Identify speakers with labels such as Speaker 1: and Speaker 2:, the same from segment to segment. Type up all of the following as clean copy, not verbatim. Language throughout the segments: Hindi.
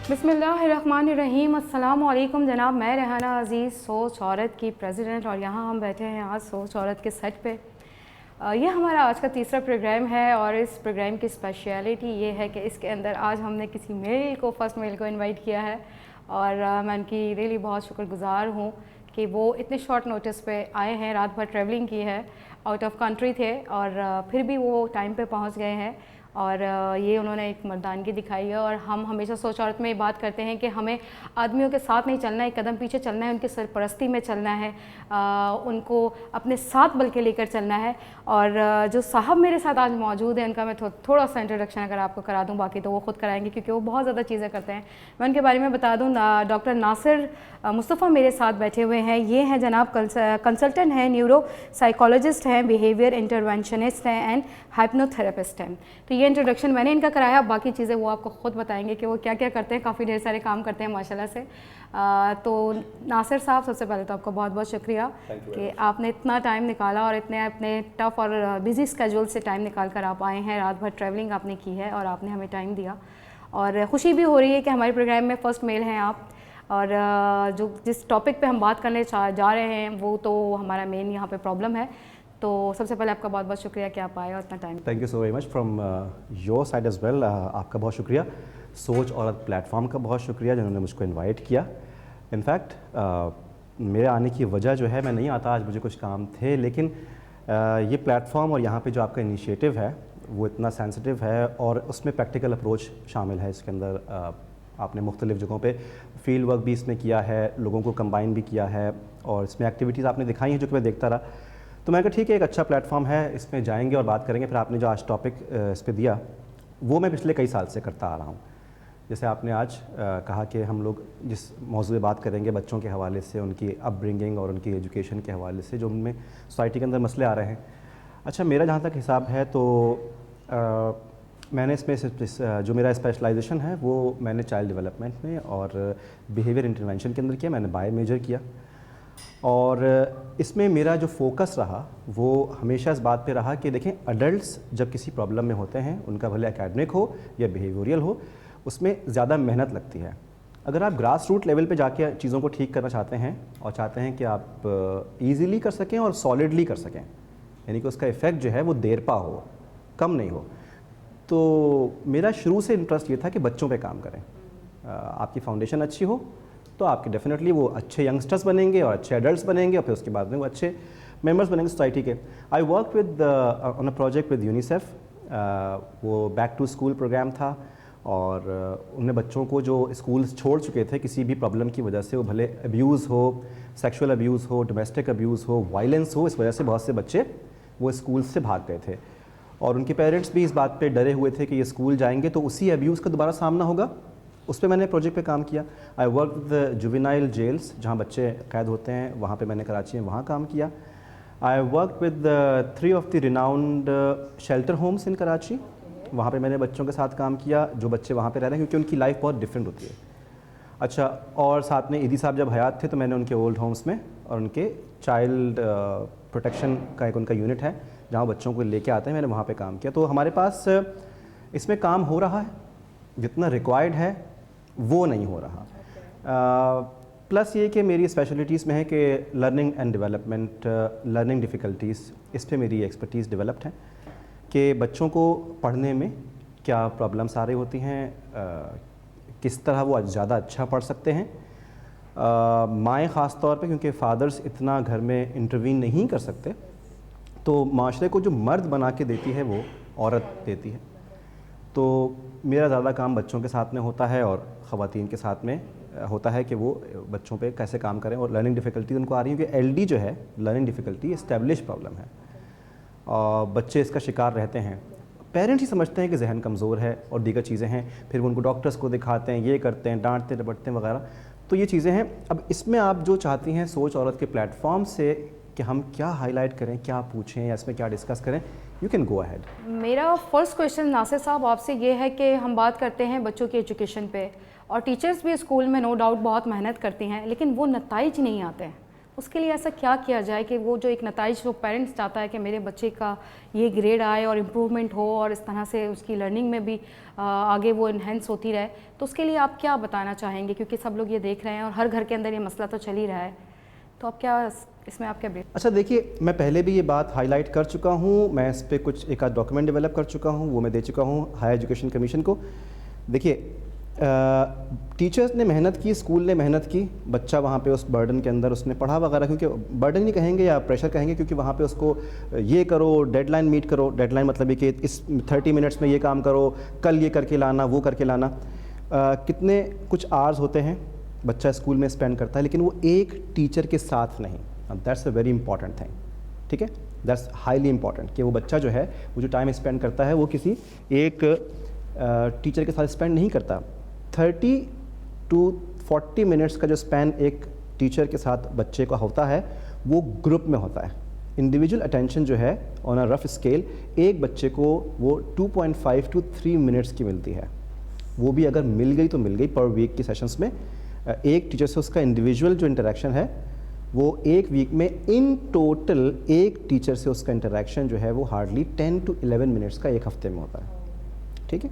Speaker 1: बिस्मिल्लाहिर्रहमानिर्रहीम। अस्सलाम वालेकुम जनाब, मैं रेहाना अज़ीज़, सोच औरत की प्रेसिडेंट, और यहाँ हम बैठे हैं आज सोच औरत के सेट पे। ये हमारा आज का तीसरा प्रोग्राम है और इस प्रोग्राम की स्पेशलिटी ये है कि इसके अंदर आज हमने किसी मेल को, फर्स्ट मेल को इनवाइट किया है और मैं उनकी रियली बहुत शुक्रगुज़ार हूँ कि वो इतने शॉर्ट नोटिस पे आए हैं। रात भर ट्रैवलिंग की है, आउट ऑफ कंट्री थे और फिर भी वो टाइम पे पहुँच गए हैं और ये उन्होंने एक मर्दानगी दिखाई है। और हम हमेशा सोच औरत में ये बात करते हैं कि हमें आदमियों के साथ नहीं चलना है, एक कदम पीछे चलना है, उनकी सरपरस्ती में चलना है, उनको अपने साथ बल्कि लेकर चलना है। और जो साहब मेरे साथ आज मौजूद हैं उनका मैं थोड़ा सा इंट्रोडक्शन अगर आपको करा दूं, बाकी तो वो ख़ुद कराएंगे क्योंकि वो बहुत ज़्यादा चीज़ें करते हैं। मैं उनके बारे में बता दूँ, डॉक्टर नासिर मुस्तफ़ा मेरे साथ बैठे हुए हैं। ये हैं जनाब कंसल्टेंट हैं, न्यूरो साइकोलॉजिस्ट हैं, बिहेवियर इंटरवेंशनिस्ट हैं एंड हाइप्नोथेरेपिस्ट हैं। तो ये इंट्रोडक्शन मैंने इनका कराया, बाकी चीज़ें वो आपको ख़ुद बताएंगे कि वो क्या क्या करते हैं। काफ़ी ढेर सारे काम करते हैं माशाल्लाह से। तो नासिर साहब, सबसे पहले तो आपका बहुत बहुत शुक्रिया कि आपने इतना टाइम निकाला और इतने अपने टफ़ और बिज़ी स्केड्यूल से टाइम निकाल कर आप आए हैं। रात भर ट्रैवलिंग आपने की है और आपने हमें टाइम दिया और ख़ुशी भी हो रही है कि हमारे प्रोग्राम में फ़र्स्ट मेल हैं आप। और जो जिस टॉपिक पे हम बात करने जा रहे हैं वो तो हमारा मेन यहाँ पे प्रॉब्लम है। तो सबसे पहले आपका बहुत बहुत शुक्रिया कि आप आए और इतना time.
Speaker 2: Thank you so very much from your side as well. आपका बहुत शुक्रिया, सोच औरत प्लेटफॉर्म का बहुत शुक्रिया जिन्होंने मुझको इनवाइट किया। इनफैक्ट मेरे आने की वजह जो है, मैं नहीं आता, आज मुझे कुछ काम थे, लेकिन ये प्लेटफॉर्म और यहाँ पे जो आपका इनिशिएटिव है वो इतना सेंसिटिव है और उसमें प्रैक्टिकल अप्रोच शामिल है। इसके अंदर आपने मुख्तलिफ़ जगहों पे फील्ड वर्क भी इसमें किया है, लोगों को कंबाइन भी किया है और इसमें एक्टिविटीज़ आपने दिखाई हैं जो कि मैं देखता रहा। तो मैं कहा ठीक है, एक अच्छा प्लेटफॉर्म है, इसमें जाएंगे और बात करेंगे। फिर आपने जो आज टॉपिक इस पर दिया वो मैं पिछले कई साल से करता आ रहा हूँ। जैसे आपने आज कहा कि हम लोग जिस मौजू पे बात करेंगे बच्चों के हवाले से, उनकी अपब्रिंगिंग और उनकी एजुकेशन के हवाले से जो उनमें सोसाइटी के अंदर मसले आ रहे हैं। अच्छा, मेरा जहाँ तक हिसाब है तो मैंने इसमें जो मेरा स्पेशलाइजेशन है वो मैंने चाइल्ड डेवलपमेंट में और बिहेवियर इंटरवेंशन के अंदर किया। मैंने बायो मेजर किया और इसमें मेरा जो फोकस रहा वो हमेशा इस बात पे रहा कि देखें, अडल्ट्स जब किसी प्रॉब्लम में होते हैं, उनका भले एकेडमिक हो या बिहेवियरल हो, उसमें ज़्यादा मेहनत लगती है। अगर आप ग्रास रूट लेवल पे जाके चीज़ों को ठीक करना चाहते हैं और चाहते हैं कि आप ईज़िली कर सकें और सॉलिडली कर सकें, यानी कि उसका इफ़ेक्ट जो है वो देरपा हो, कम नहीं हो, तो मेरा शुरू से इंटरेस्ट ये था कि बच्चों पे काम करें। आपकी फाउंडेशन अच्छी हो तो आपके डेफिनेटली वो अच्छे यंगस्टर्स बनेंगे और अच्छे एडल्ट्स बनेंगे और फिर उसके बाद में वो अच्छे मेंबर्स बनेंगे सोसाइटी के। आई work with on a project with UNICEF. वो बैक टू स्कूल प्रोग्राम था और उन्हें बच्चों को जो स्कूल छोड़ चुके थे किसी भी प्रॉब्लम की वजह से, वो भले अब्यूज़ हो, सेक्सुअल अब्यूज़ हो, डोमेस्टिक अब्यूज़ हो, वायलेंस हो, इस वजह से बहुत से बच्चे वो स्कूल से भाग गए थे और उनके पेरेंट्स भी इस बात पे डरे हुए थे कि ये स्कूल जाएंगे तो उसी अब्यूज़ का दोबारा सामना होगा। उस पर मैंने प्रोजेक्ट पे काम किया। I work with juvenile jails, जहाँ बच्चे कैद होते हैं, वहाँ पे मैंने कराची में वहाँ काम किया। I work with 3 of the renowned shelter homes in Karachi, वहाँ पे मैंने बच्चों के साथ काम किया जो बच्चे वहाँ पे रह रहे हैं क्योंकि उनकी लाइफ बहुत डिफरेंट होती है। अच्छा, और साथ में ईदी साहब जब हयात थे तो मैंने उनके ओल्ड होम्स में और उनके चाइल्ड प्रोटेक्शन का एक उनका यूनिट है जहाँ बच्चों को लेके आते हैं, मैंने वहाँ पे काम किया। तो हमारे पास इसमें काम हो रहा है, जितना रिक्वायर्ड है वो नहीं हो रहा। प्लस ये कि मेरी स्पेशलिटीज़ में है कि learning and development, learning difficulties, इस पे मेरी एक्सपर्टीज़ डेवलप्ड है कि बच्चों को पढ़ने में क्या प्रॉब्लम्स आ रही होती हैं, किस तरह वो ज़्यादा अच्छा पढ़ सकते हैं। माएँ ख़ास तौर पे, क्योंकि फ़ादर्स इतना घर में इंटरवीन नहीं कर सकते, तो माशरे को जो मर्द बना के देती है वो औरत देती है। तो मेरा ज़्यादा काम बच्चों के साथ में होता है और ख़वातीन के साथ में होता है कि वो बच्चों पे कैसे काम करें। और लर्निंग डिफ़िकल्टी उनको आ रही है कि एलडी जो है, लर्निंग डिफ़िकल्टी एस्टेब्लिश प्रॉब्लम है और बच्चे इसका शिकार रहते हैं। पेरेंट्स ही समझते हैं कि जहन कमज़ोर है और दीगर चीज़ें हैं, फिर वो उनको डॉक्टर्स को दिखाते हैं, ये करते हैं, डांटते डपटते हैं वगैरह। तो ये चीज़ें हैं। अब इसमें आप जो चाहती हैं सोच औरत के प्लेटफॉर्म से कि हम क्या हाईलाइट करें, क्या पूछें या इसमें क्या डिस्कस करें, यू कैन गो अहेड।
Speaker 1: मेरा फर्स्ट क्वेश्चन नासिर साहब आपसे ये है कि हम बात करते हैं बच्चों की एजुकेशन पे और टीचर्स भी स्कूल में नो डाउट बहुत मेहनत करती हैं, लेकिन वो नताइज नहीं आते हैं। उसके लिए ऐसा क्या किया जाए कि वो जो एक नताइज जो पेरेंट्स चाहता है कि मेरे बच्चे का ये ग्रेड आए और इम्प्रूवमेंट हो और इस तरह से उसकी लर्निंग में भी आगे वो इन्हेंस होती रहे, तो उसके लिए आप क्या बताना चाहेंगे? क्योंकि सब लोग ये देख रहे हैं और हर घर के अंदर ये मसला तो चल ही रहा है, तो आप क्या इसमें आप क्या
Speaker 2: अच्छा देखिए, मैं पहले भी ये बात हाईलाइट कर चुका हूँ, मैं इस पर कुछ एक आध डॉक्यूमेंट डेवलप कर चुका हूँ, वो मैं दे चुका हूँ हायर एजुकेशन कमीशन को। देखिए, टीचर्स ने मेहनत की, स्कूल ने मेहनत की, बच्चा वहाँ पे उस बर्डन के अंदर उसने पढ़ा वगैरह, क्योंकि बर्डन नहीं कहेंगे या प्रेशर कहेंगे, क्योंकि वहाँ पे उसको ये करो, डेडलाइन मीट करो। डेडलाइन मतलब ये कि इस 30 मिनट्स में ये काम करो, कल ये करके लाना, वो करके लाना। कितने कुछ आवर्स होते हैं बच्चा स्कूल में स्पेंड करता है, लेकिन वो एक टीचर के साथ नहीं। That's a very important thing, ठीक है, दैट्स हाईली इंपॉर्टेंट कि वो बच्चा जो है वो जो टाइम स्पेंड करता है वो किसी एक टीचर के साथ स्पेंड नहीं करता। 30 to 40 मिनट्स का जो स्पैन एक टीचर के साथ बच्चे का होता है वो ग्रुप में होता है। इंडिविजुअल अटेंशन जो है ऑन अ रफ स्केल एक बच्चे को वो 2.5 to 3 मिनट्स की मिलती है। वो भी अगर मिल गई तो मिल गई पर वीक की सेशंस में। एक टीचर से उसका इंडिविजुअल जो इंटरेक्शन है वो एक वीक में इन टोटल एक टीचर से उसका इंटरेक्शन जो है वो हार्डली 10 to 11 मिनट्स का एक हफ्ते में होता है, ठीक है।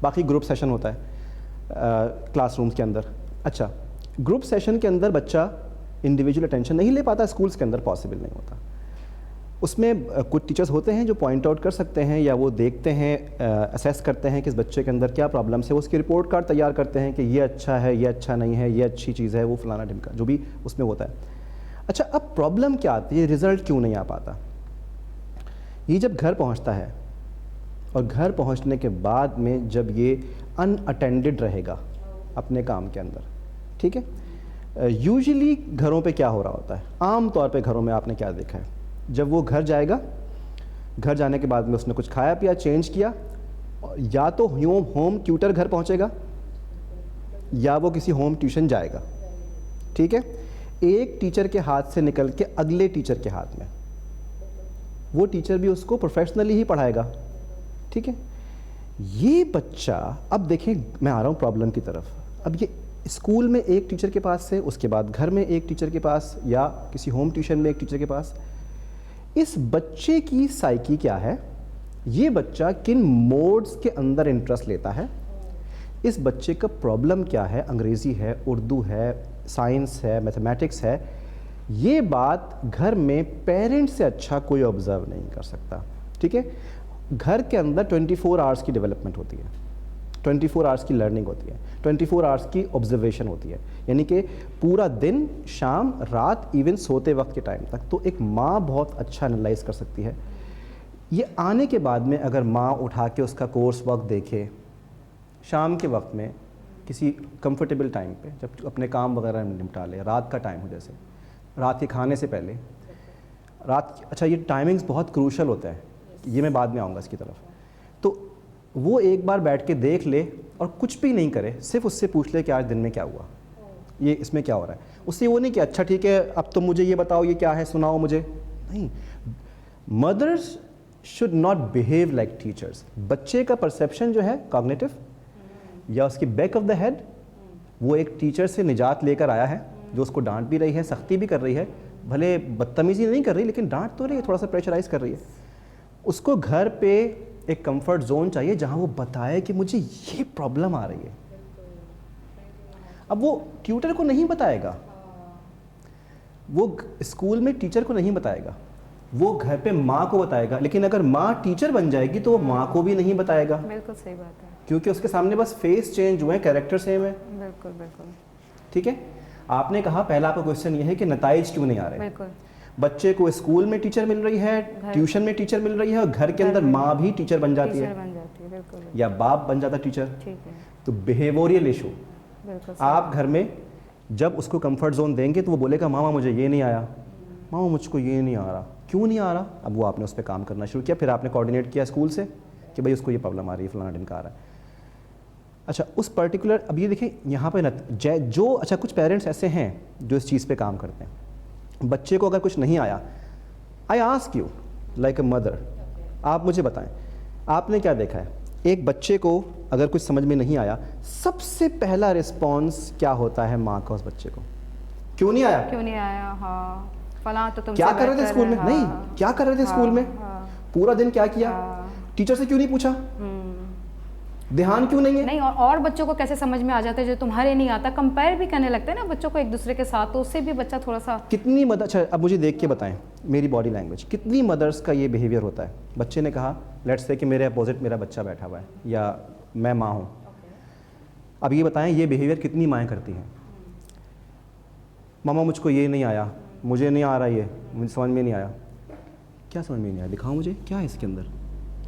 Speaker 2: बाकी ग्रुप सेशन होता है क्लासरूम्स के अंदर। अच्छा, ग्रुप सेशन के अंदर बच्चा इंडिविजुअल अटेंशन नहीं ले पाता, स्कूल्स के अंदर पॉसिबल नहीं होता। उसमें कुछ टीचर्स होते हैं जो पॉइंट आउट कर सकते हैं या वो देखते हैं, असेस करते हैं कि इस बच्चे के अंदर क्या प्रॉब्लम्स है, वो उसकी रिपोर्ट कार्ड तैयार करते हैं कि ये अच्छा है, ये अच्छा नहीं है, ये अच्छी चीज़ है, वो फलाना ढिमका जो भी उसमें होता है। अच्छा, अब प्रॉब्लम क्या आती है, रिज़ल्ट क्यों नहीं आ पाता? ये जब घर पहुंचता है और घर पहुंचने के बाद में जब ये अनअटेंडेड रहेगा अपने काम के अंदर, ठीक है। यूजुअली घरों पे क्या हो रहा होता है, आम तौर पे घरों में आपने क्या देखा है, जब वो घर जाएगा, घर जाने के बाद में उसने कुछ खाया पिया, चेंज किया, या तो होम ट्यूटर घर पहुंचेगा या वो किसी होम ट्यूशन जाएगा, ठीक है। एक टीचर के हाथ से निकल के अगले टीचर के हाथ में, वो टीचर भी उसको प्रोफेशनली ही पढ़ाएगा, ठीक है। ये बच्चा, अब देखें मैं आ रहा हूँ प्रॉब्लम की तरफ। अब ये स्कूल में एक टीचर के पास से, उसके बाद घर में एक टीचर के पास या किसी होम ट्यूशन में एक टीचर के पास, इस बच्चे की साइकी क्या है, ये बच्चा किन मोड्स के अंदर इंटरेस्ट लेता है, इस बच्चे का प्रॉब्लम क्या है, अंग्रेज़ी है, उर्दू है, साइंस है, मैथमेटिक्स है, ये बात घर में पेरेंट्स से अच्छा कोई ऑब्ज़र्व नहीं कर सकता, ठीक है। घर के अंदर 24 आवर्स की डेवलपमेंट होती है, 24 आवर्स की लर्निंग होती है, 24 आवर्स की ऑब्जर्वेशन होती है, यानी कि पूरा दिन, शाम, रात, इवन सोते वक्त के टाइम तक। तो एक माँ बहुत अच्छा एनालाइज कर सकती है। ये आने के बाद में अगर माँ उठा के उसका कोर्स वर्क देखे, शाम के वक्त में किसी कंफर्टेबल टाइम पे जब अपने काम वगैरह निपटा ले, रात का टाइम हो, जैसे रात के खाने से पहले, अच्छा ये टाइमिंग्स बहुत क्रूशल होता है, ये मैं बाद में आऊँगा इसकी तरफ। तो वो एक बार बैठ के देख ले और कुछ भी नहीं करे, सिर्फ उससे पूछ ले कि आज दिन में क्या हुआ, ये इसमें क्या हो रहा है। उससे वो नहीं कि अच्छा ठीक है अब तो मुझे ये बताओ ये क्या है, सुनाओ मुझे, नहीं। Mothers should not behave like teachers. बच्चे का परसेप्शन जो है कॉग्निटिव या उसकी बैक ऑफ द हेड, वो एक टीचर से निजात लेकर आया है जो उसको डांट भी रही है, सख्ती भी कर रही है, भले बदतमीज़ी नहीं कर रही लेकिन डांट तो रही है, थोड़ा सा प्रेशराइज कर रही है। उसको घर पे एक कंफर्ट जोन चाहिए जहां वो बताए कि मुझे ये प्रॉब्लम आ रही है। अब वो ट्यूटर को नहीं बताएगा, वो स्कूल में टीचर को नहीं बताएगा, वो घर पे माँ को बताएगा। लेकिन अगर माँ टीचर बन जाएगी तो वो माँ को भी नहीं बताएगा।
Speaker 1: बिल्कुल सही बात है,
Speaker 2: क्योंकि उसके सामने बस फेस चेंज हुए, कैरेक्टर सेम है।
Speaker 1: बिल्कुल बिल्कुल
Speaker 2: ठीक है। आपने कहा पहला आपका क्वेश्चन ये है कि नताइज क्यों नहीं आ रहे।
Speaker 1: बिल्कुल,
Speaker 2: बच्चे को स्कूल में टीचर मिल रही है, ट्यूशन में टीचर मिल रही है, और घर के अंदर माँ भी टीचर बन जाती है,
Speaker 1: बिल्कुल,
Speaker 2: या बाप बन जाता टीचर।
Speaker 1: ठीक है,
Speaker 2: तो बिहेवियरल इशू,
Speaker 1: बिल्कुल।
Speaker 2: आप घर में जब उसको कंफर्ट जोन देंगे तो वो बोलेगा मामा मुझे ये नहीं आया, मामा मुझको ये नहीं आ रहा, क्यों नहीं आ रहा। अब वो आपने उस पर काम करना शुरू किया, फिर आपने कोऑर्डिनेट किया स्कूल से कि भाई उसको ये प्रॉब्लम आ रही है, फलाना ढिमका आ रहा है। अच्छा, उस पर्टिकुलर, अब ये देखिए यहाँ पे जो अच्छा कुछ पेरेंट्स ऐसे हैं जो इस चीज़ पे काम करते हैं। बच्चे को अगर कुछ नहीं आया, I ask you like a mother, आप मुझे बताएं आपने क्या देखा है। एक बच्चे को अगर कुछ समझ में नहीं आया, सबसे पहला रिस्पॉन्स क्या होता है माँ का उस बच्चे को, क्यों नहीं आया?
Speaker 1: क्यों नहीं आया, हाँ फला तो तुमसे
Speaker 2: क्या कर रहे थे
Speaker 1: बेहतर
Speaker 2: स्कूल
Speaker 1: है,
Speaker 2: में?
Speaker 1: हाँ,
Speaker 2: नहीं, क्या कर रहे थे स्कूल में?
Speaker 1: हाँ,
Speaker 2: पूरा दिन क्या किया? टीचर से क्यों नहीं पूछा? ध्यान क्यों नहीं है?
Speaker 1: नहीं, और बच्चों को कैसे समझ में आ जाता है जो तुम्हारे नहीं आता, कंपेयर भी करने लगते हैं ना बच्चों को एक दूसरे के साथ, तो उससे भी बच्चा थोड़ा सा।
Speaker 2: कितनी मदर, अच्छा अब मुझे देख के बताएं मेरी बॉडी लैंग्वेज, कितनी मदर्स का ये बिहेवियर होता है? बच्चे ने कहा, लेट्स से कि मेरे अपोजिट मेरा बच्चा बैठा हुआ है या मैं माँ हूँ, अब ये बताएं ये बिहेवियर कितनी माएँ करती हैं? मामा मुझको ये नहीं आया, मुझे नहीं आ रहा, ये मुझे समझ में नहीं आया। क्या समझ में नहीं आया? दिखाओ मुझे, क्या है इसके अंदर,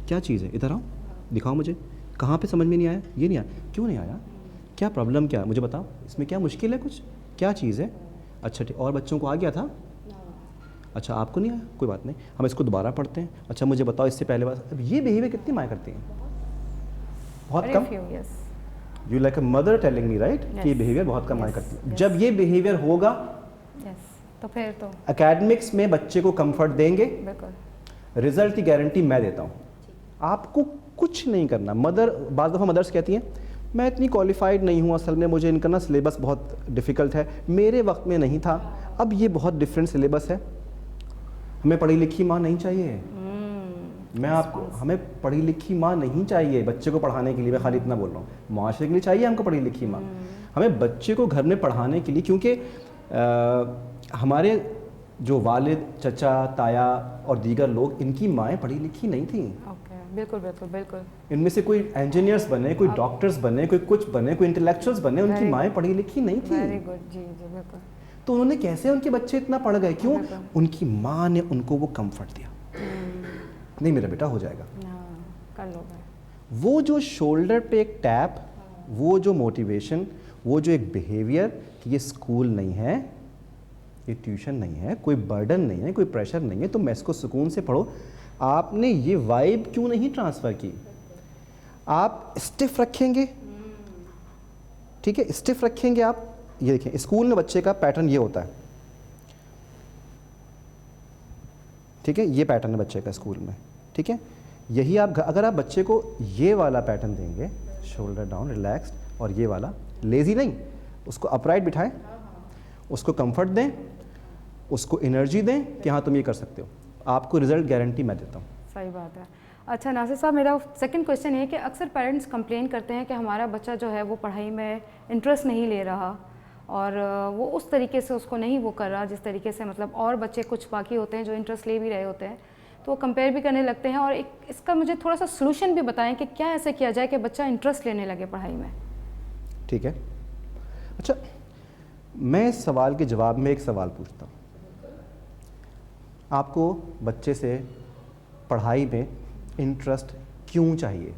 Speaker 2: क्या चीज़ है? इधर आओ, दिखाओ मुझे, कहाँ पे समझ में नहीं आया? ये नहीं आया, क्यों नहीं आया? क्या प्रॉब्लम, क्या मुझे बताओ, इसमें क्या मुश्किल है, कुछ क्या चीज़ है? अच्छा ठीक, और बच्चों को आ गया था? अच्छा आपको नहीं आया, कोई बात नहीं, हम इसको दोबारा पढ़ते हैं। अच्छा मुझे बताओ इससे पहले बात, अब ये बिहेवियर कितनी माएँ करती हैं? बहुत कम। You like a mother telling me right कि ये बिहेवियर बहुत कम माएँ करती है। जब ये बिहेवियर होगा
Speaker 1: तो फिर तो
Speaker 2: एकेडमिक्स में बच्चे को कंफर्ट देंगे, रिजल्ट की गारंटी मैं देता हूँ। आपको कुछ नहीं करना। बाज़ दफ़ा मदर्स कहती हैं मैं इतनी क्वालिफाइड नहीं हूँ, असल में मुझे इनका ना सिलेबस बहुत डिफ़िकल्ट है, मेरे वक्त में नहीं था, अब ये बहुत डिफरेंट सिलेबस है। हमें पढ़ी लिखी माँ नहीं चाहिए। मैं आपको, हमें पढ़ी लिखी माँ नहीं चाहिए बच्चे को पढ़ाने के लिए, मैं खाली इतना बोल रहा हूँ, मुआशरे के लिए चाहिए हमको पढ़ी लिखी माँ। हमें बच्चे को घर में पढ़ाने के लिए, क्योंकि हमारे जो वालिद, चचा, ताया और दीगर लोग, इनकी माएँ पढ़ी लिखी नहीं थी।
Speaker 1: बिल्कुल बिल्कुल बिल्कुल।
Speaker 2: इनमें से कोई इंजीनियर्स बने, कोई डॉक्टर्स बने, कोई कुछ बने, कोई इंटेलेक्चुअल्स बने, उनकी माएँ पढ़ी लिखी नहीं थी।
Speaker 1: वेरी गुड, जी जी बिल्कुल।
Speaker 2: तो उन्होंने कैसे उनके बच्चे इतना पढ़ गए? क्यों? उनकी माँ ने उनको वो कंफर्ट दिया, नहीं मेरा बेटा हो जाएगा,
Speaker 1: कर लो।
Speaker 2: वो जो शोल्डर पे एक टैप, वो जो मोटिवेशन, वो जो एक बिहेवियर कि ये स्कूल नहीं है, ये ट्यूशन नहीं है, कोई बर्डन नहीं है, कोई प्रेशर नहीं है, तुम इसको सुकून से पढ़ो। आपने ये वाइब क्यों नहीं ट्रांसफ़र की? आप स्टिफ रखेंगे, ठीक है, स्टिफ रखेंगे आप। ये देखें स्कूल में बच्चे का पैटर्न ये होता है, ठीक है, ये पैटर्न है बच्चे का स्कूल में, ठीक है। यही आप अगर आप बच्चे को ये वाला पैटर्न देंगे, शोल्डर डाउन रिलैक्स्ड, और ये वाला लेज़ी नहीं, उसको अपराइट बिठाएं, उसको कंफर्ट दें, उसको एनर्जी दें कि हाँ तुम ये कर सकते हो, आपको रिजल्ट गारंटी मैं देता हूँ।
Speaker 1: सही बात है। अच्छा नासिर साहब, मेरा सेकंड क्वेश्चन है कि अक्सर पेरेंट्स कंप्लेन करते हैं कि हमारा बच्चा जो है वो पढ़ाई में इंटरेस्ट नहीं ले रहा, और वो उस तरीके से उसको नहीं वो कर रहा जिस तरीके से, मतलब और बच्चे कुछ बाकी होते हैं जो इंटरेस्ट ले भी रहे होते हैं, तो वो कंपेयर भी करने लगते हैं। और एक इसका मुझे थोड़ा सा सलूशन भी बताएं कि क्या ऐसे किया जाए कि बच्चा इंटरेस्ट लेने लगे पढ़ाई में।
Speaker 2: ठीक है, अच्छा मैं इस सवाल के जवाब में एक सवाल पूछता हूँ, आपको बच्चे से पढ़ाई में इंटरेस्ट क्यों चाहिए?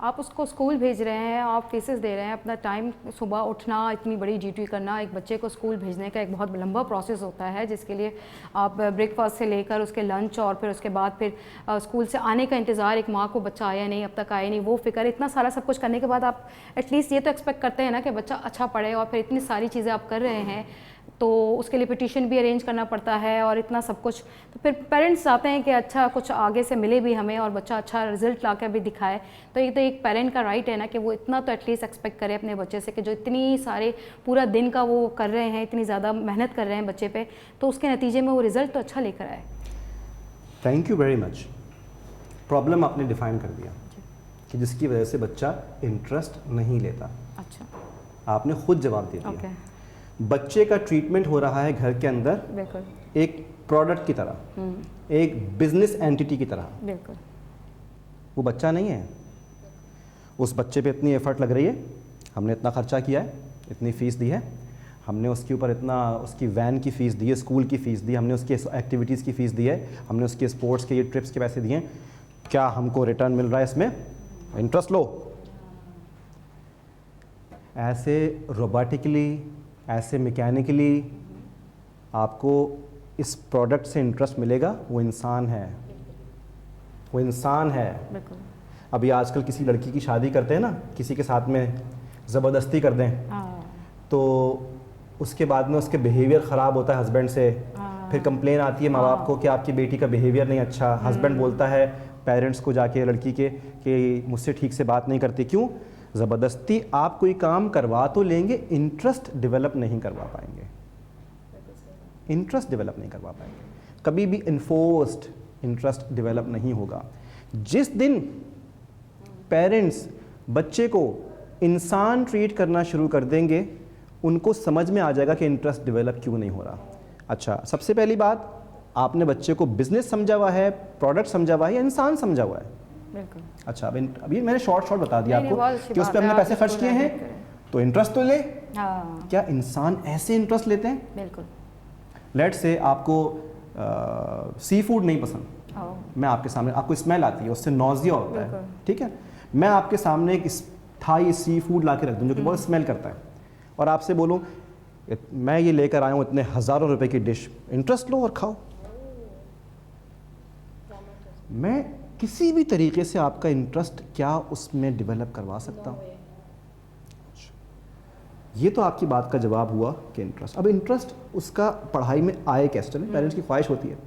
Speaker 1: आप उसको स्कूल भेज रहे हैं, आप फीसेस दे रहे हैं, अपना टाइम, सुबह उठना, इतनी बड़ी ड्यूटी करना, एक बच्चे को स्कूल भेजने का एक बहुत लंबा प्रोसेस होता है, जिसके लिए आप ब्रेकफास्ट से लेकर उसके लंच और फिर उसके बाद फिर स्कूल से आने का इंतज़ार, एक माँ को बच्चा आया नहीं, अब तक आया नहीं, वो फिक्र, इतना सारा सब कुछ करने के बाद आप एटलीस्ट ये तो एक्सपेक्ट करते हैं ना कि बच्चा अच्छा पढ़े, और फिर इतनी सारी चीज़ें आप कर रहे हैं तो उसके लिए पिटीशन भी अरेंज करना पड़ता है और इतना सब कुछ। तो फिर पेरेंट्स चाहते हैं कि अच्छा कुछ आगे से मिले भी हमें और बच्चा अच्छा रिजल्ट ला कर भी दिखाए। तो ये तो एक पेरेंट का राइट है ना कि वो इतना तो एटलीस्ट एक्सपेक्ट करे अपने बच्चे से कि जो इतनी सारे पूरा दिन का वो कर रहे हैं, इतनी ज़्यादा मेहनत कर रहे हैं बच्चे पे, तो उसके नतीजे में वो रिज़ल्ट तो अच्छा लेकर आए।
Speaker 2: Thank you very much. Problem आपने डिफाइन कर दिया कि जिसकी वजह से बच्चा इंटरेस्ट नहीं लेता।
Speaker 1: अच्छा,
Speaker 2: आपने खुद जवाब दे दिया। बच्चे का ट्रीटमेंट हो रहा है घर के अंदर
Speaker 1: बिल्कुल
Speaker 2: एक प्रोडक्ट की तरह, एक बिजनेस एंटिटी की तरह।
Speaker 1: बिल्कुल,
Speaker 2: वो बच्चा नहीं है, उस बच्चे पे इतनी एफर्ट लग रही है, हमने इतना खर्चा किया है, इतनी फ़ीस दी है, हमने उसके ऊपर इतना, उसकी वैन की फ़ीस दी है, स्कूल की फ़ीस दी, हमने उसके एक्टिविटीज़ की फ़ीस दी है, हमने उसके स्पोर्ट्स के ये ट्रिप्स के पैसे दिए हैं, क्या हमको रिटर्न मिल रहा है इसमें? इंटरेस्ट लो। ऐसे रोबोटिकली, ऐसे मैकेनिकली आपको इस प्रोडक्ट से इंटरेस्ट मिलेगा? वो इंसान है, वो इंसान है। अभी आजकल किसी लड़की की शादी करते हैं ना, किसी के साथ में ज़बरदस्ती कर दें, तो उसके बाद में उसके बिहेवियर ख़राब होता है हस्बैंड से, फिर कंप्लेन आती है माँ बाप को कि आपकी बेटी का बिहेवियर नहीं अच्छा। हस्बैंड बोलता है पेरेंट्स को जाके लड़की के कि मुझसे ठीक से बात नहीं करती। क्यों? ज़बरदस्ती आप कोई काम करवा तो लेंगे, इंटरेस्ट डेवलप नहीं करवा पाएंगे। इंटरेस्ट डेवलप नहीं करवा पाएंगे, कभी भी इन्फोर्स्ड इंटरेस्ट डेवलप नहीं होगा। जिस दिन पेरेंट्स बच्चे को इंसान ट्रीट करना शुरू कर देंगे, उनको समझ में आ जाएगा कि इंटरेस्ट डेवलप क्यों नहीं हो रहा। अच्छा, सबसे पहली बात, आपने बच्चे को बिजनेस समझा हुआ है, प्रोडक्ट समझा हुआ है या इंसान समझा हुआ है?
Speaker 1: बिल्कुल।
Speaker 2: अच्छा, अभी मैंने शॉर्ट बता दिया आपको कि उस पर हमने
Speaker 1: आप
Speaker 2: पैसे खर्च किए हैं, तो इंटरेस्ट तो ले।
Speaker 1: हाँ,
Speaker 2: क्या इंसान ऐसे इंटरेस्ट लेते हैं?
Speaker 1: बिल्कुल।
Speaker 2: लेट से आपको सी फूड नहीं पसंद, मैं आपके सामने, आपको स्मेल आती है, उससे नॉजिया होता है, ठीक है, मैं आपके सामने एक थाई सी फूड ला के रख दूँ जो कि बहुत स्मेल करता है, और आपसे बोलूँ मैं ये लेकर आया हूँ इतने हज़ारों रुपए की डिश, इंटरेस्ट लो और खाओ। मैं किसी भी तरीके से आपका इंटरेस्ट क्या उसमें डेवलप करवा सकता हूँ? ये तो आपकी बात का जवाब हुआ कि इंटरेस्ट। अब इंटरेस्ट उसका पढ़ाई में आए कैसे? चले, पेरेंट्स की ख्वाहिश होती है,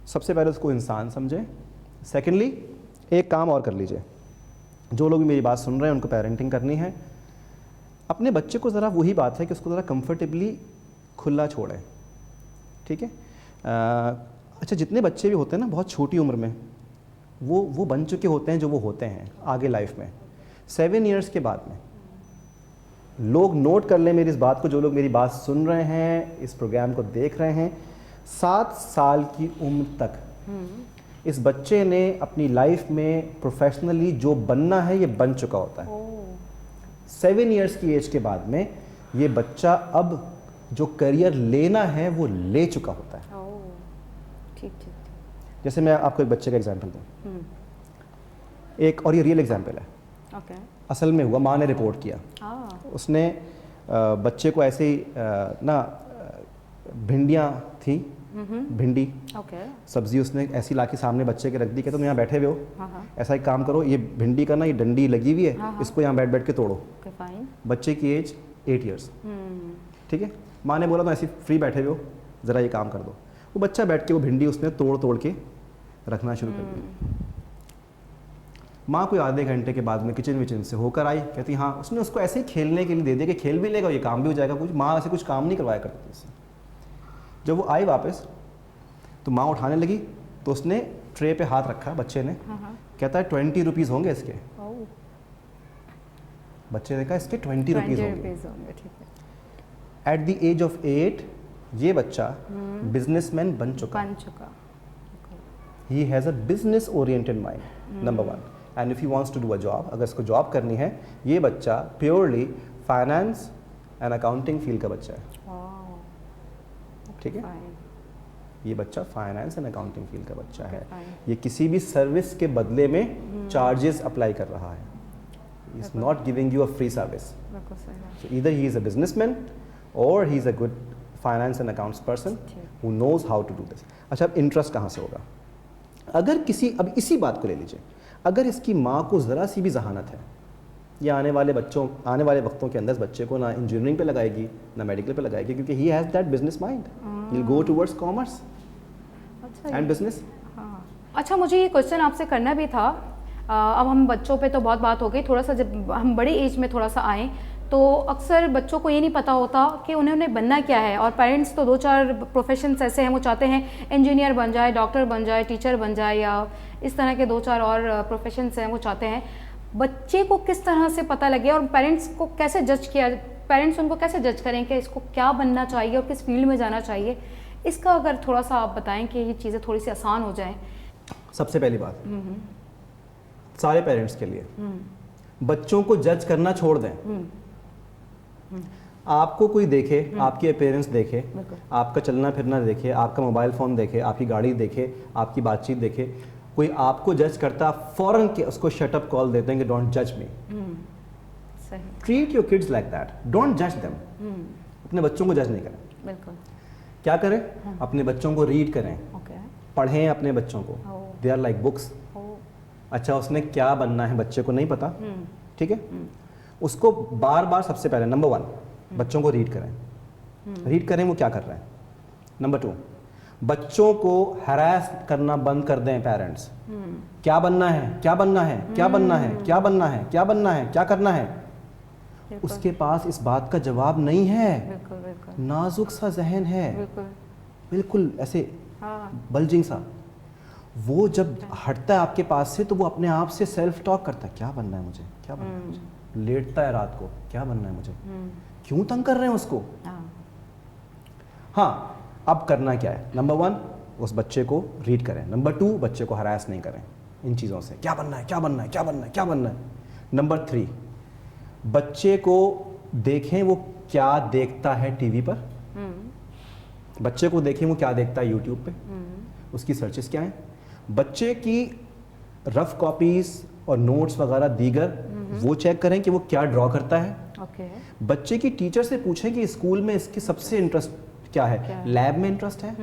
Speaker 2: सबसे पहले उसको इंसान समझें। सेकेंडली, एक काम और कर लीजिए, जो लोग भी मेरी बात सुन रहे हैं उनको पेरेंटिंग करनी है, अपने बच्चे को ज़रा, वही बात है कि उसको ज़रा कंफर्टेबली खुला छोड़ें, ठीक है। अच्छा, जितने बच्चे भी होते हैं ना बहुत छोटी उम्र में, वो बन चुके होते हैं जो वो होते हैं आगे लाइफ में। 7 ईयर्स के बाद में, लोग नोट कर लें मेरी इस बात को, जो लोग मेरी बात सुन रहे हैं, इस प्रोग्राम को देख रहे हैं, 7 साल की उम्र तक इस बच्चे ने अपनी लाइफ में प्रोफेशनली जो बनना है ये बन चुका होता है। 7 ईयर्स की एज के बाद में ये बच्चा अब जो करियर लेना है वो ले चुका होता है।
Speaker 1: ठीक ठीक।
Speaker 2: जैसे मैं आपको एक बच्चे का एग्जांपल दूं, एक, और ये रियल एग्जांपल है,
Speaker 1: ओके।
Speaker 2: असल में हुआ, माँ ने रिपोर्ट किया, उसने बच्चे को ऐसे ही ना भिंडियाँ थी, भिंडी सब्जी उसने ऐसी लाके सामने बच्चे के रख दी कि तुम यहाँ बैठे हुए हो, ऐसा एक काम करो, ये भिंडी का ना ये डंडी लगी हुई है, इसको यहाँ बैठ बैठ के तोड़ो। बच्चे की एज 8 ईयर्स, ठीक है। माँ ने बोला तो ऐसे फ्री बैठे हुए हो, ज़रा ये काम कर दो। वो बच्चा बैठ के वो भिंडी उसने तोड़ तोड़ के रखना शुरू कर दिया। माँ कोई आधे घंटे के बाद में किचन से होकर आई, कहती हाँ, उसने उसको ऐसे ही खेलने के लिए दे दिया कि खेल भी लेगा, ये काम भी हो जाएगा। कुछ माँ ऐसे कुछ काम नहीं करवाया करती थी उससे। जब वो आई वापस तो माँ उठाने लगी तो उसने ट्रे पे हाथ रखा बच्चे ने, कहता है 20 रुपीज़ होंगे इसके। बच्चे ने कहा इसके 20 रुपीज़ होंगे। एट द एज ऑफ 8 ये बच्चा बिजनेसमैन बन चुका। He has a business oriented mind, number 1। And if he wants to do a job, अगर इसको जॉब करनी है, ये बच्चा purely finance and accounting field का बच्चा है, ठीक है। ये बच्चा फाइनेंस एंड अकाउंटिंग फील्ड का बच्चा है। ये किसी भी सर्विस के बदले में चार्जेस अप्लाई कर रहा है। He is not giving you a free service. So either he is a businessman or he is a good finance and accounts person who knows how to do this. अच्छा, अब इंटरेस्ट कहाँ से होगा? अगर किसी, अब इसी बात को ले लीजिए, अगर इसकी माँ को ज़रा सी भी जहानत है, ये आने वाले वक्तों के अंदर बच्चे को ना इंजीनियरिंग पे लगाएगी ना मेडिकल पे लगाएगी, क्योंकि ही has that business mind, he will go towards commerce and business.
Speaker 1: अच्छा, मुझे ये क्वेश्चन आपसे करना भी था। अब हम बच्चों पे तो बहुत बात हो गई, थोड़ा सा जब हम बड़ी एज में थोड़ा सा आएँ तो अक्सर बच्चों को ये नहीं पता होता कि उन्हें बनना क्या है, और पेरेंट्स तो 2-4 प्रोफेशंस ऐसे हैं, वो चाहते हैं इंजीनियर बन जाए, डॉक्टर बन जाए, टीचर बन जाए, या इस तरह के 2-4 और प्रोफेशंस हैं वो चाहते हैं। बच्चे को किस तरह से पता लगे और पेरेंट्स को कैसे जज किया, पेरेंट्स उनको कैसे जज करें कि इसको क्या बनना चाहिए और किस फील्ड में जाना चाहिए, इसका अगर थोड़ा सा आप बताएं कि ये चीज़ें थोड़ी सी आसान हो जाएं।
Speaker 2: सबसे पहली बात, सारे पेरेंट्स के लिए बच्चों को जज करना छोड़ दें। आपको कोई देखे, आपके पेरेंट्स देखे, आपका चलना फिरना देखे, आपका मोबाइल फ़ोन देखे, आपकी गाड़ी देखे, आपकी बातचीत देखे, कोई आपको जज करता, फ़ौरन के उसको शट अप कॉल देते हैं कि डोंट जज me. Treat your kids like that, don't जज देम। अपने बच्चों को जज नहीं करें। बिल्कुल। क्या करें? अपने बच्चों को रीड करें, पढ़ें अपने बच्चों को, दे आर लाइक बुक्स। अच्छा, उसने क्या बनना है बच्चे को नहीं पता, ठीक है, उसको बार बार, सबसे पहले नंबर 1 बच्चों को रीड करें। रीड करें वो क्या कर रहे हैं। नंबर 2, बच्चों को हैरास करना बंद कर दें पेरेंट्स। क्या बनना है, क्या बनना है, क्या बनना है, क्या बनना है, क्या बनना है, क्या करना है।
Speaker 1: बिल्कुल।
Speaker 2: उसके पास इस बात का जवाब नहीं है।
Speaker 1: बिल्कुल बिल्कुल
Speaker 2: नाजुक सा जहन है,
Speaker 1: बिल्कुल।
Speaker 2: बिल्कुल ऐसे
Speaker 1: हाँ
Speaker 2: बल्जिंग सा। वो जब हटता है आपके पास से तो वो अपने आप से सेल्फ टॉक करता है, क्या बनना है मुझे, क्या बनना है मुझे। लेटता है रात को, क्या बनना है मुझे। क्यों तंग कर रहे हैं उसको।
Speaker 1: हाँ
Speaker 2: हाँ, अब करना क्या है, नंबर 1 उस बच्चे को रीड करें, नंबर 2 बच्चे को हरास नहीं करें इन चीज़ों से, क्या बनना है, क्या बनना है, क्या बनना है, क्या बनना है। नंबर 3 बच्चे को देखें वो क्या देखता है टीवी पर, बच्चे को देखें वो क्या देखता है यूट्यूब पे, उसकी सर्चेस क्या हैं। बच्चे की रफ कॉपीज़ और नोट्स वगैरह दीगर वो चेक करें कि वो क्या ड्रॉ करता है।
Speaker 1: ओके।
Speaker 2: बच्चे की टीचर से पूछें कि स्कूल में इसकी सबसे इंटरेस्ट क्या है। लैब में इंटरेस्ट है,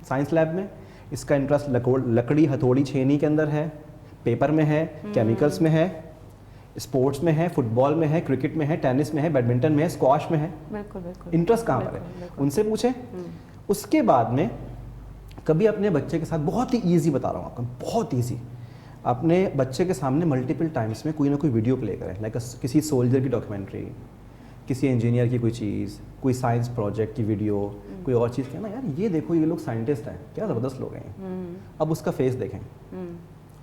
Speaker 2: साइंस लैब में इसका इंटरेस्ट लकड़ी हथौड़ी छेनी के अंदर है, पेपर में है, केमिकल्स में है, स्पोर्ट्स में है, फुटबॉल में है, क्रिकेट में है, टेनिस में है, बैडमिंटन में है, स्क्वाश में है।
Speaker 1: बिल्कुल बिल्कुल।
Speaker 2: इंटरेस्ट कहाँ पर है, उनसे पूछें। उसके बाद में कभी अपने बच्चे के साथ, बहुत ही ईजी बता रहा हूँ आपको, बहुत ईजी, अपने बच्चे के सामने मल्टीपल टाइम्स में कोई ना कोई वीडियो प्ले करें, लाइक किसी सोल्जर की डॉक्यूमेंट्री, किसी इंजीनियर की कोई चीज़, कोई साइंस प्रोजेक्ट की वीडियो, कोई और चीज़। कहना यार ये देखो ये लोग साइंटिस्ट हैं, क्या ज़बरदस्त लोग हैं। अब उसका फेस देखें,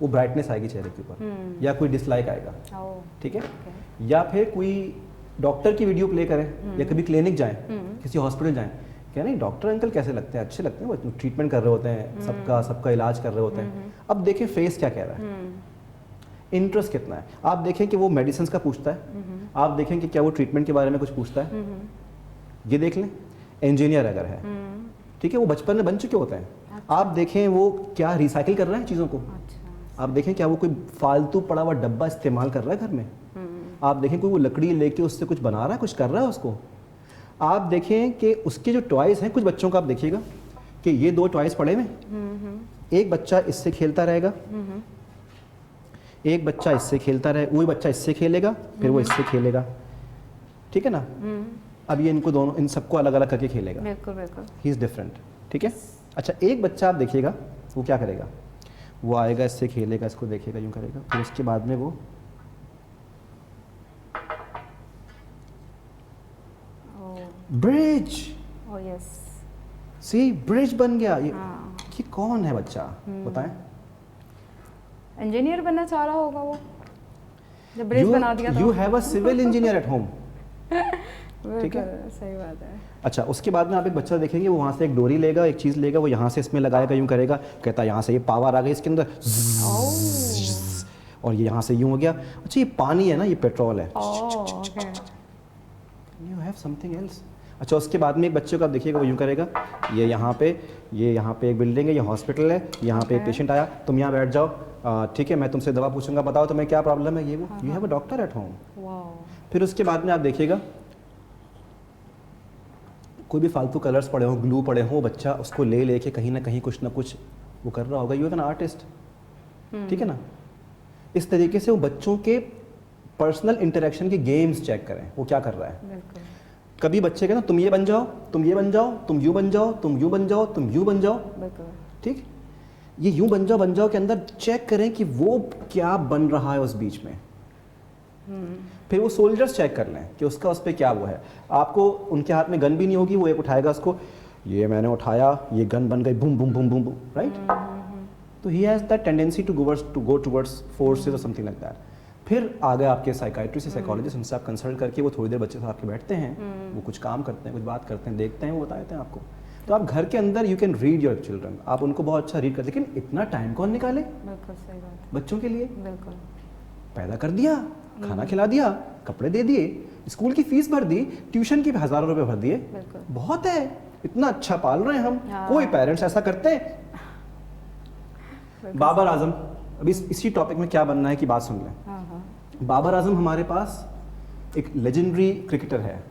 Speaker 2: वो ब्राइटनेस आएगी चेहरे के ऊपर, या कोई डिसलाइक आएगा, ठीक है। या फिर कोई डॉक्टर की वीडियो प्ले करें, या कभी क्लिनिक जाएं, किसी हॉस्पिटल जाएं, क्या नहीं डॉक्टर अंकल कैसे लगते हैं, अच्छे लगते हैं, वो ट्रीटमेंट कर रहे होते हैं, सबका इलाज कर रहे होते हैं। अब देखें फेस क्या कह रहा है, इंटरेस्ट कितना है। आप देखें कि वो मेडिसिन का पूछता है, आप देखें कि क्या वो ट्रीटमेंट के बारे में कुछ पूछता है, ये देख लें। इंजीनियर अगर है, ठीक है, वो बचपन में बन चुके होते हैं।
Speaker 1: अच्छा।
Speaker 2: आप देखें वो क्या रिसाइकिल कर रहा है चीज़ों को।
Speaker 1: अच्छा।
Speaker 2: आप देखें क्या वो कोई फालतू पड़ा हुआ डब्बा इस्तेमाल कर रहा है घर में। आप देखें कोई वो लकड़ी लेके उससे कुछ बना रहा है, कुछ कर रहा है उसको। आप देखें कि उसके जो टॉयज़ हैं, कुछ बच्चों का आप देखिएगा कि ये 2 टॉयज़ पड़े हुए, एक बच्चा इससे खेलता रहेगा, एक बच्चा इससे खेलता रहे, वही बच्चा इससे खेलेगा, फिर वो इससे खेलेगा, ठीक है ना। अब ये इनको दोनों, इन सबको अलग अलग करके खेलेगा।
Speaker 1: बिल्कुल बिल्कुल।
Speaker 2: ही इज़ डिफरेंट, ठीक है। अच्छा, एक बच्चा आप देखिएगा वो क्या करेगा, वो आएगा इससे खेलेगा, इसको देखेगा, यूँ करेगा, फिर उसके बाद में वो ब्रिज,
Speaker 1: ओह यस,
Speaker 2: सी ब्रिज बन गया। ये कौन है बच्चा, बताएं।
Speaker 1: इंजीनियर बनना चाह रहा होगा वो, जब ब्रिज बना दिया।
Speaker 2: You have a civil engineer at home, ठीक है,
Speaker 1: सही बात है।
Speaker 2: अच्छा, उसके बाद में आप एक बच्चा देखेंगे, वो वहाँ से एक डोरी लेगा, एक चीज़ लेगा, वो यहाँ से इसमें लगाएगा, यूँ करेगा, कहता है यहाँ से ये पावर आ गई इसके अंदर, और ये यहाँ से यूँ हो गया। अच्छा, ये पानी है ना, ये पेट्रोल है। You have something else. अच्छा, उसके बाद में एक बच्चे को आप देखिएगा, वो यूँ करेगा, ये यहाँ पे एक बिल्डिंग है, ये हॉस्पिटल है, यहाँ पे एक पेशेंट आया, तुम यहाँ बैठ जाओ, ठीक है, मैं तुमसे दवा पूछूंगा, बताओ तुम्हें क्या प्रॉब्लम है, ये वो। You have a doctor at home. फिर उसके बाद में आप देखिएगा कोई भी फालतू कलर्स पड़े हों, ग्लू पड़े हों, बच्चा उसको ले लेके कहीं ना कहीं कुछ ना कुछ वो कर रहा होगा। यू हैव एन आर्टिस्ट, ठीक है ना। इस तरीके से वो बच्चों के पर्सनल इंटरेक्शन के गेम्स चेक करें, वो क्या कर रहा है। कभी बच्चे के ना, तुम ये बन जाओ, तुम ये बन जाओ, तुम यूँ बन जाओ, तुम यूँ बन जाओ, तुम यूँ बन जाओ, ठीक। ये यूँ बन जाओ के अंदर चेक करें कि वो क्या बन रहा है उस बीच में। फिर वो सोल्जर्स चेक कर लें कि उसका उस पर क्या वो है। आपको उनके हाथ में गन भी नहीं होगी, वो एक उठाएगा उसको, ये मैंने उठाया, ये गन बन गई, boom boom boom boom boom, right. तो he has that tendency to go towards forces or something like that. फिर आ गए आपके साइकाइट्रिस्ट या साइकोलॉजिस्ट, उनसे आप कंसल्ट करके वो थोड़ी देर बच्चे से आपके बैठते हैं, वो कुछ काम करते हैं, कुछ बात करते हैं, देखते हैं, वो बताते हैं आपको। तो आप घर के अंदर you can read your children, आप उनको बहुत अच्छा रीड कर, लेकिन इतना टाइम कौन निकाले।
Speaker 1: बिल्कुल सही बात,
Speaker 2: बच्चों के लिए
Speaker 1: बिल्कुल।
Speaker 2: पैदा कर दिया, खाना खिला दिया, कपड़े दे दिए, स्कूल की फीस भर दी, ट्यूशन की हज़ारों रुपए भर दिए, बहुत है, इतना अच्छा पाल रहे हैं हम। कोई पेरेंट्स ऐसा करते हैं। बाबर आजम, अभी इसी टॉपिक में क्या बनना है कि बात सुन लें। बाबर आजम हमारे पास एक लेजेंडरी क्रिकेटर है,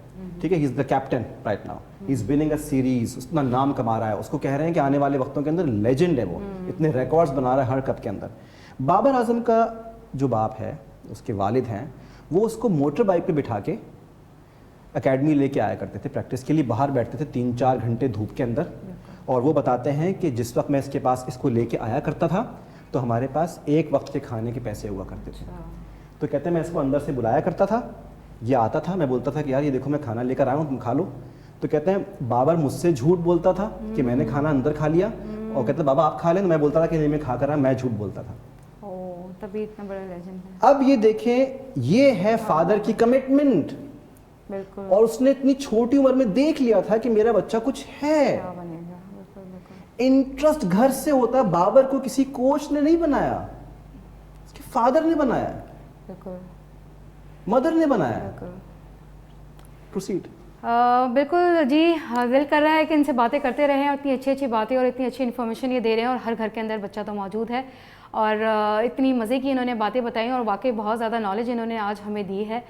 Speaker 2: ठीक है, he is the captain right now, he is winning a series, उतना नाम कमा रहा है, उसको कह रहे हैं कि आने वाले वक्तों के अंदर लेजेंड है वो, इतने रिकॉर्ड्स बना रहा है हर कप के अंदर। बाबर आजम का जो बाप है, उसके वालिद हैं, वो उसको मोटर बाइक पे बिठा के एकेडमी लेके आया करते थे प्रैक्टिस के लिए, बाहर बैठते थे 3-4 घंटे धूप के अंदर, और वो बताते हैं कि जिस वक्त मैं इसके पास इसको लेके आया करता था तो हमारे पास एक वक्त के खाने के पैसे हुआ करते थे। तो कहते हैं मैं इसको अंदर से बुलाया करता था, ये आता था, मैं बोलता था कि यार ये देखो मैं खाना लेकर आया हूँ, तुम खा लो। तो कहते हैं बाबर मुझसे झूठ बोलता था कि मैंने खाना अंदर खा लिया, और कहते बाबा आप खा लें, तो मैं बोलता था कि नहीं मैं खा कर रहा, मैं झूठ बोलता था।
Speaker 1: तभी इतना बड़ा लेजेंड है।
Speaker 2: अब ये देखें, ये है फादर की कमिटमेंट।
Speaker 1: बिल्कुल।
Speaker 2: और उसने इतनी छोटी उम्र में देख लिया था कि मेरा बच्चा कुछ है।
Speaker 1: क्या बनेगा। बिल्कुल बिल्कुल।
Speaker 2: इंटरेस्ट घर से होता। बाबर को किसी कोच ने नहीं बनाया, उसके फादर ने बनाया,
Speaker 1: बिल्कुल
Speaker 2: मदर ने बनाया।
Speaker 1: बिल्कुल।
Speaker 2: प्रोसीड।
Speaker 1: बिल्कुल जी, दिल कर रहा है कि इनसे बातें करते रहें, और इतनी अच्छी अच्छी बातें और इतनी अच्छी इन्फॉर्मेशन ये दे रहे हैं, और हर घर के अंदर बच्चा तो मौजूद है, और इतनी मज़े की इन्होंने बातें बताई, और वाकई बहुत ज़्यादा नॉलेज इन्होंने आज हमें दी है।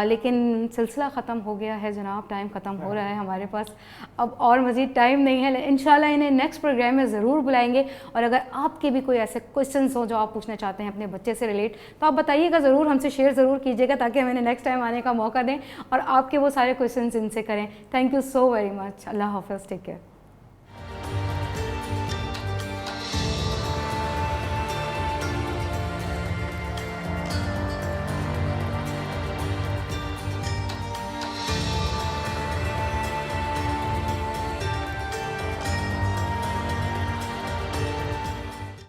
Speaker 1: लेकिन सिलसिला ख़त्म हो गया है जनाब, टाइम ख़त्म हो रहा है हमारे पास, अब और मज़ीद टाइम नहीं है। इंशाल्लाह इन्हें नेक्स्ट प्रोग्राम में ज़रूर बुलाएंगे, और अगर आपके भी कोई ऐसे क्वेश्चंस हो जो आप पूछना चाहते हैं अपने बच्चे से रिलेट, तो आप बताइएगा ज़रूर, हमसे शेयर ज़रूर कीजिएगा, ताकि हमें नेक्स्ट टाइम आने का मौका दें और आपके वो सारे क्वेश्चन इनसे करें। Thank you so very much. अल्लाह हाफ़िज़, टेक केयर।